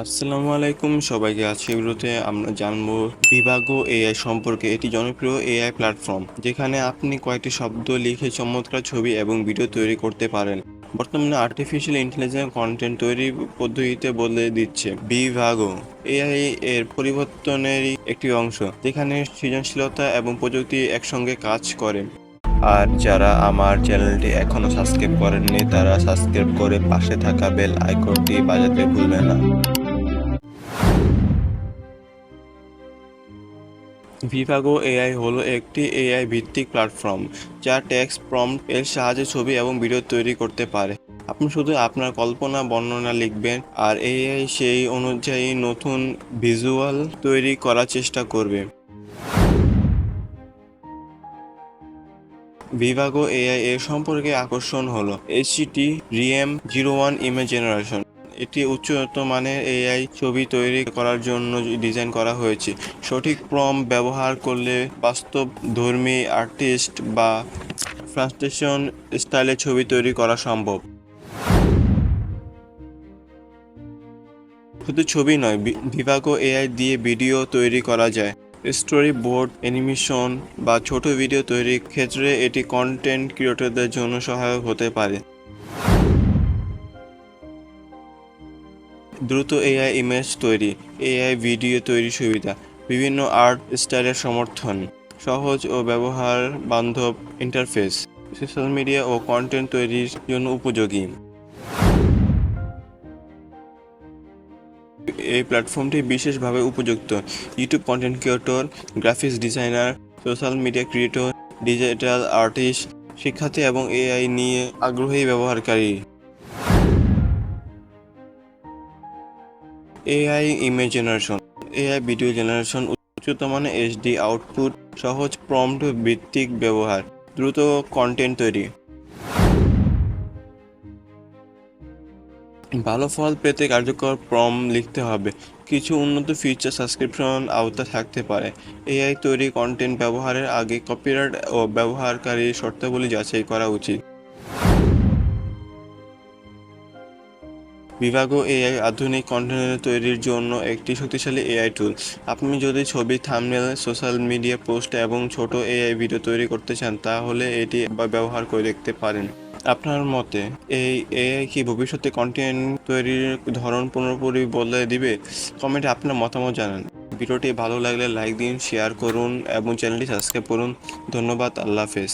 আসসালামু আলাইকুম সবাইকে। আজকের ভিডিওতে আমরা জানবো ভিভাগো এআই সম্পর্কে। এটি জনপ্রিয় এআই প্ল্যাটফর্ম যেখানে আপনি কয়েকটি শব্দ লিখে চমৎকার ছবি এবং ভিডিও তৈরি করতে পারেন। বর্তমানে আর্টিফিশিয়াল ইন্টেলিজেন্স কন্টেন্ট তৈরির পদ্ধতিতে বদলে দিচ্ছে। ভিভাগো এআই এর পরিবর্তনেরই একটি অংশ যেখানে সৃজনশীলতা এবং প্রযুক্তি একসঙ্গে কাজ করে। আর যারা আমার চ্যানেলটি এখনো সাবস্ক্রাইব করেননি তারা সাবস্ক্রাইব করে পাশে থাকা বেল আইকনটি বাজাতে ভুলবেন না। ভিভাগো এআই হলো একটি এআই ভিত্তিক প্ল্যাটফর্ম যা টেক্সট প্রম্পট এর সাহায্যে ছবি এবং ভিডিও তৈরি করতে পারে। আপনি শুধু আপনার কল্পনা বর্ণনা লিখবেন আর এআই সেই অনুযায়ী নতুন ভিজুয়াল তৈরি করার চেষ্টা করবে। ভিভাগো এআই এর সম্পর্কে আকর্ষণ হলো এইচটি রিএম-01 ইমেজ জেনারেশন। এটি উচ্চতর মানের এআই ছবি তৈরি করার জন্য ডিজাইন করা হয়েছে। সঠিক প্রম্পট ব্যবহার করলে বাস্তবধর্মী আর্টিস্ট বা ফ্রাস্ট্রেশন স্টাইলে ছবি তৈরি করা সম্ভব। শুধু ছবি নয়, ভিভাগো এআই দিয়ে ভিডিও তৈরি করা যায়। স্টোরি বোর্ড, অ্যানিমেশন বা ছোট ভিডিও তৈরির ক্ষেত্রে এটি কন্টেন্ট ক্রিয়েটরদের জন্য সহায়ক হতে পারে। দ্রুত এআই ইমেজ তৈরি, এআই ভিডিও তৈরি সুবিধা, বিভিন্ন আর্ট স্টাইলের সমর্থন, সহজ ও ব্যবহার বান্ধব ইন্টারফেস, সোশ্যাল মিডিয়া ও কন্টেন্ট তৈরির জন্য উপযোগী। এই প্ল্যাটফর্মটি বিশেষভাবে উপযুক্ত YouTube content creator, graphics designer, social media creator, digital artist, শিক্ষার্থী এবং এআই নিয়ে আগ্রহী ব্যবহারকারী। AI image generation, AI video generation, উচ্চতর মানের এইচডি আউটপুট, সহজ প্রম্পট ভিত্তিক ব্যবহার, দ্রুত কন্টেন্ট তৈরি। ভালো ফল পেতে কার্যকর প্রম্পট লিখতে হবে। কিছু উন্নত ফিচার সাবস্ক্রিপশন আওতায় থাকতে পারে। এআই তৈরি কন্টেন্ট ব্যবহারের আগে কপিরাইট ও ব্যবহারকারীর শর্তাবলী যাচাই করা উচিত। ভিভাগো এআই আধুনিক কন্টেন্ট তৈরির জন্য একটি শক্তিশালী এআই টুল। আপনি যদি ছবি, থাম্বনেল, সোশ্যাল মিডিয়া পোস্ট এবং ছোট এআই ভিডিও তৈরি করতে চান তাহলে এটি ব্যবহার করে দেখতে পারেন। আপনার মতে এই এআই কি ভবিষ্যতে কন্টেন্ট তৈরির ধরন পুরোপুরি বদলে দিবে? কমেন্টে আপনার মতামত জানান। ভিডিওটি ভালো লাগলে লাইক দিন, শেয়ার করুন এবং চ্যানেলটি সাবস্ক্রাইব করুন। ধন্যবাদ। আল্লাহ হাফেজ।